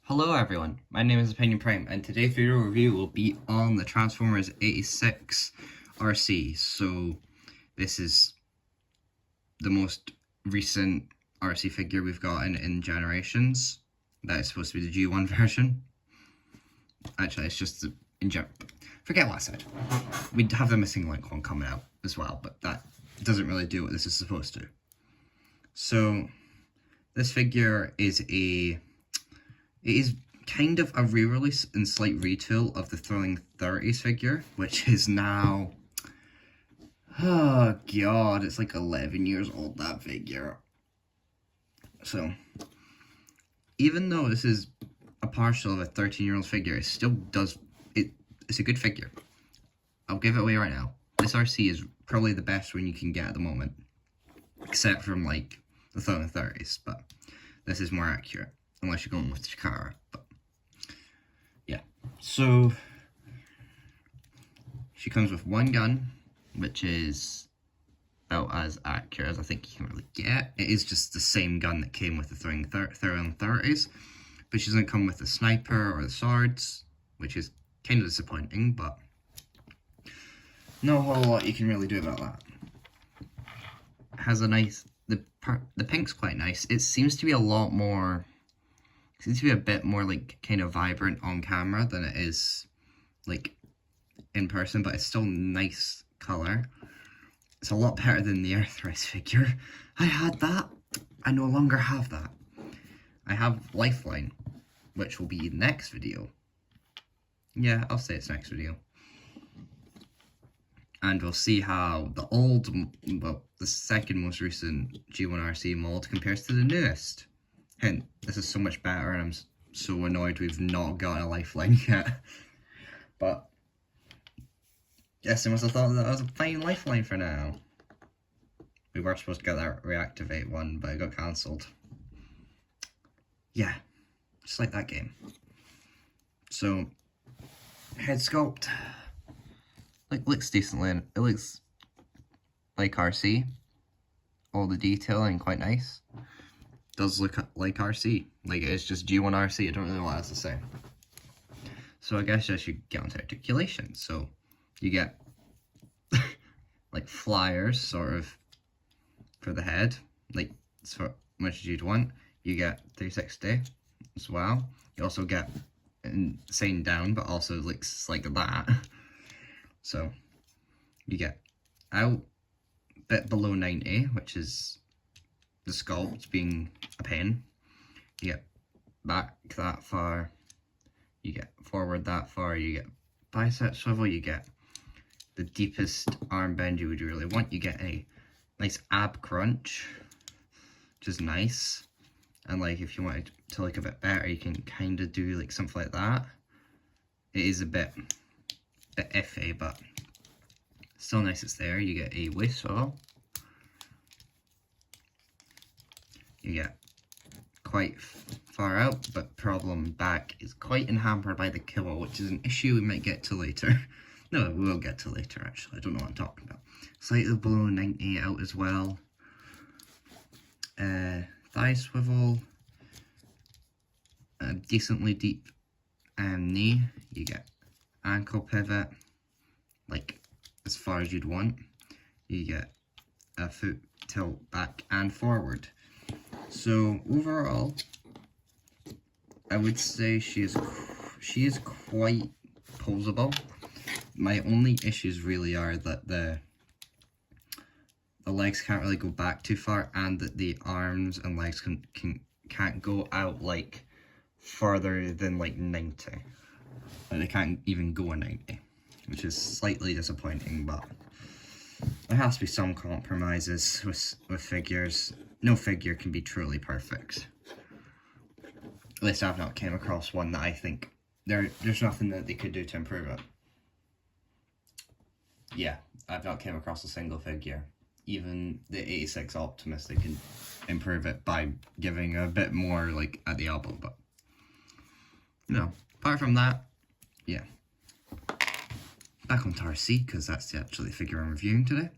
Hello everyone, my name is Opinion Prime, and today's video review will be on the Transformers 86 Arcee. So this is the most recent Arcee figure we've gotten in Generations. That is supposed to be the G1 version. Actually, it's just the forget what I said. We'd have the Missing Link one coming out as well, but that doesn't really do what this is supposed to. So this figure is kind of a re-release and slight retool of the Thrilling 30s figure, which is now, oh god, it's like 11 years old, that figure. So, even though this is a partial of a 13-year-old figure, it still does, it's a good figure. I'll give it away right now. This Arcee is probably the best one you can get at the moment, except from like the Thrilling 30s, but this is more accurate, unless you're going with Chikara, but yeah. So she comes with one gun, which is about as accurate as I think you can really get. It is just the same gun that came with the Thrilling 30s, but she doesn't come with the sniper or the swords, which is kind of disappointing, but no whole lot you can really do about that. It has a nice, the pink's quite nice. It seems to be a lot more, seems to be a bit more like kind of vibrant on camera than it is like in person, but it's still nice color. It's a lot better than the Earthrise figure. I had that. I no longer have that. I have Lifeline, which will be next video. Yeah, I'll say it's next video. And we'll see how the old, well, the second most recent G1 Arcee mold compares to the newest. Hint, this is so much better, and I'm so annoyed we've not gotten a Lifeline yet. But yes, I must have thought that was a fine Lifeline for now. We were supposed to get that reactivate one, but it got cancelled. Yeah, just like that game. So, head sculpt. Like, looks decently, it looks like Arcee. All the detailing quite nice. Does look like Arcee. Like, it's just G1 Arcee. I don't really know what else to say. So I guess I should get onto articulation. So you get like flyers sort of for the head, like so much as you'd want. You get 360 as well. You also get insane down, but also looks like that. So you get out a bit below 90, which is the sculpt being a pain. You get back that far, you get forward that far, you get bicep swivel, you get the deepest arm bend you would really want, you get a nice ab crunch, which is nice. And like if you wanted to look a bit better, you can kind of do like something like that. It is a bit iffy, but still nice it's there. You get a waist swivel. You get quite far out, but problem back is quite hampered by the kibble, which is an issue we might get to later. No, we will get to later actually, I don't know what I'm talking about. Slightly below 90 out as well. Thigh swivel. A decently deep knee. You get ankle pivot, like as far as you'd want. You get a foot tilt back and forward. So overall, I would say she is quite posable. My only issues really are that the legs can't really go back too far, and that the arms and legs can't go out like further than like 90. Like they can't even go a 90, which is slightly disappointing, but there has to be some compromises with figures. No figure can be truly perfect. At least I've not came across one that I think there's nothing that they could do to improve it. Yeah, I've not came across a single figure. Even the 86 Optimus, they can improve it by giving a bit more like at the elbow, but no. Apart from that, yeah. Back onto Arcee, because that's actually the figure I'm reviewing today.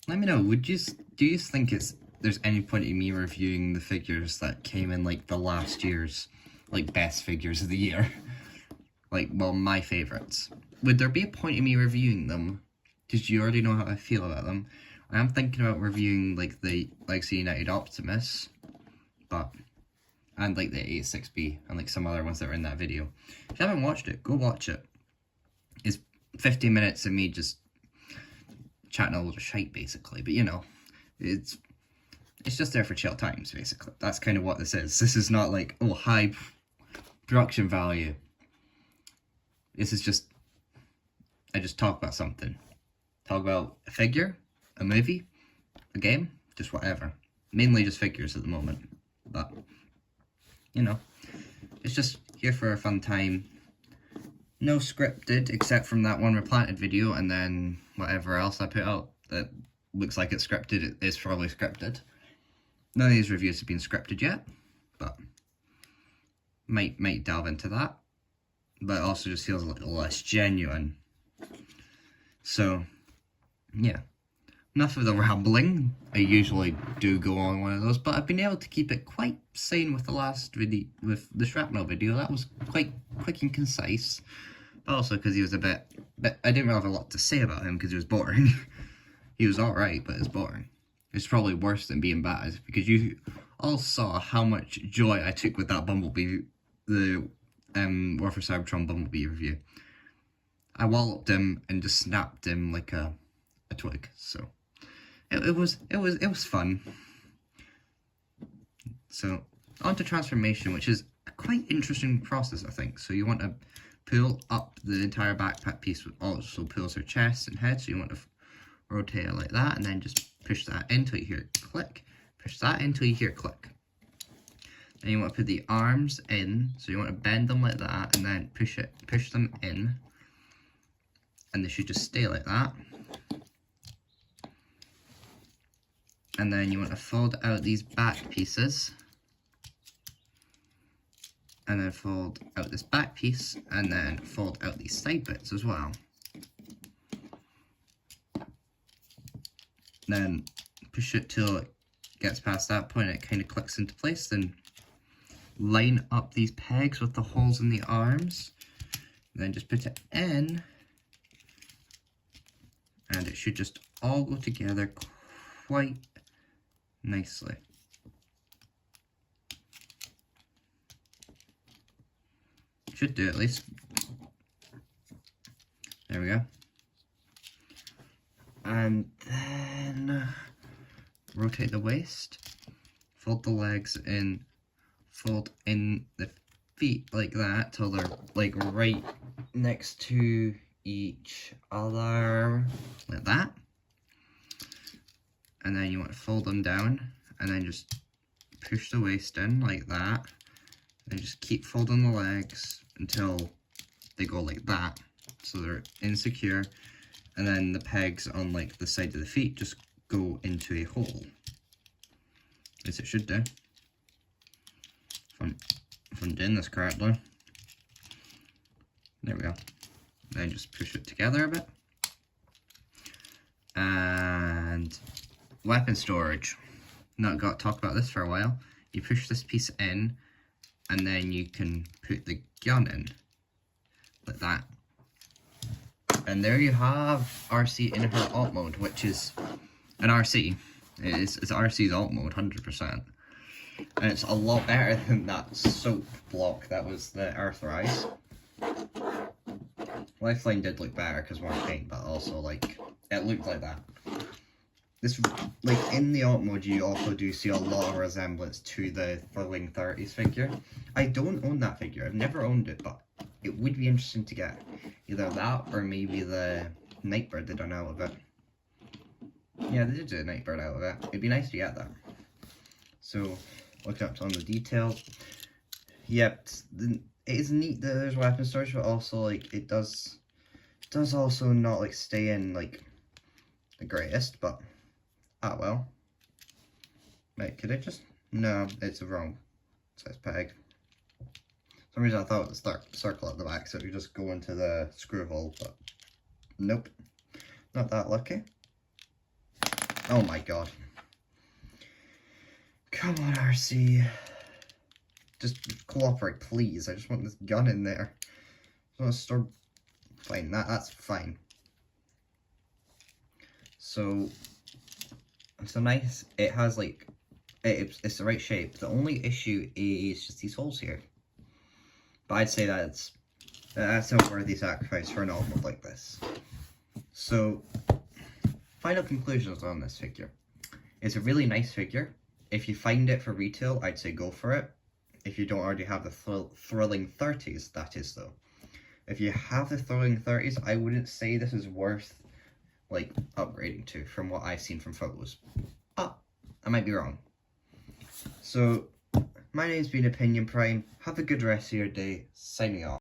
Let me know, do you think it's there's any point in me reviewing the figures that came in like the last year's like best figures of the year. Like, well, my favourites. Would there be a point in me reviewing them? Because you already know how I feel about them. I am thinking about reviewing like the Legacy United Optimus, and like the 86B and like some other ones that were in that video. If you haven't watched it, go watch it. It's 15 minutes of me just chatting a load of shite, basically. But you know, it's just there for chill times, basically. That's kind of what this is. This is not like, oh, high production value. This is just, I just talk about something. Talk about a figure, a movie, a game, just whatever. Mainly just figures at the moment. But, you know, it's just here for a fun time. No scripted, except from that one replanted video, and then whatever else I put out that looks like it's scripted, it is probably scripted. None of these reviews have been scripted yet, but might delve into that. But it also just feels a little less genuine. So, yeah. Enough of the rambling. I usually do go on one of those, but I've been able to keep it quite sane with the last video, with the Shrapnel video. That was quite quick and concise. But also because he was a bit, I didn't really have a lot to say about him because he was boring. He was alright, but it's boring. It's probably worse than being bad, because you all saw how much joy I took with that Bumblebee, the War for Cybertron Bumblebee review. I walloped him and just snapped him like a twig. So it was fun. So on to transformation, which is a quite interesting process, I think. So you want to pull up the entire backpack piece, which also pulls her chest and head. So you want to rotate it like that, and then just push that in until you hear it click. Push that in until you hear it click. Then you want to put the arms in, so you want to bend them like that, and then push them in, and they should just stay like that. And then you want to fold out these back pieces, and then fold out this back piece, and then fold out these side bits as well. Then push it till it gets past that point and it kind of clicks into place. Then line up these pegs with the holes in the arms, then just put it in, and it should just all go together quite nicely. Should do at least. There we go. And then rotate the waist, fold the legs in, fold in the feet like that till they're like right next to each other, like that. And then you want to fold them down, and then just push the waist in like that, and just keep folding the legs until they go like that, so they're insecure. And then the pegs on like the side of the feet just go into a hole, as it should do. If I'm doing this correctly. There we go. Then just push it together a bit. And weapon storage. Not got to talk about this for a while. You push this piece in, and then you can put the gun in, like that. And there you have Arcee in her alt mode, which is an Arcee. It's Arcee's alt mode, 100%. And it's a lot better than that soap block that was the Earthrise. Lifeline did look better because more paint, but also, like, it looked like that. This, like, in the alt mode, you also do see a lot of resemblance to the Thrilling 30s figure. I don't own that figure. I've never owned it, but it would be interesting to get either that or maybe the Nightbird they done out of it. Yeah, they did do a Nightbird out of it. It'd be nice to get that. So, look up on the detail. Yep, it is neat that there's weapon storage, but also, like, it does also not, like, stay in, like, the greatest, but, ah, well. Wait, could I just, no, it's the wrong size peg. For some reason I thought it was the circle at the back, so it would just go into the screw hole, but nope, not that lucky. Oh my god. Come on, Arcee. Just cooperate, please. I just want this gun in there. I want to store... Fine, that's fine. So, it's a nice... It has, like... It's the right shape. The only issue is just these holes here. But I'd say that's a worthy sacrifice for an alt like this. So, final conclusions on this figure. It's a really nice figure. If you find it for retail, I'd say go for it. If you don't already have the thrilling 30s, that is though. If you have the thrilling 30s, I wouldn't say this is worth, like, upgrading to from what I've seen from photos. But, I might be wrong. So, my name's been Opinion Prime. Have a good rest of your day. Signing off.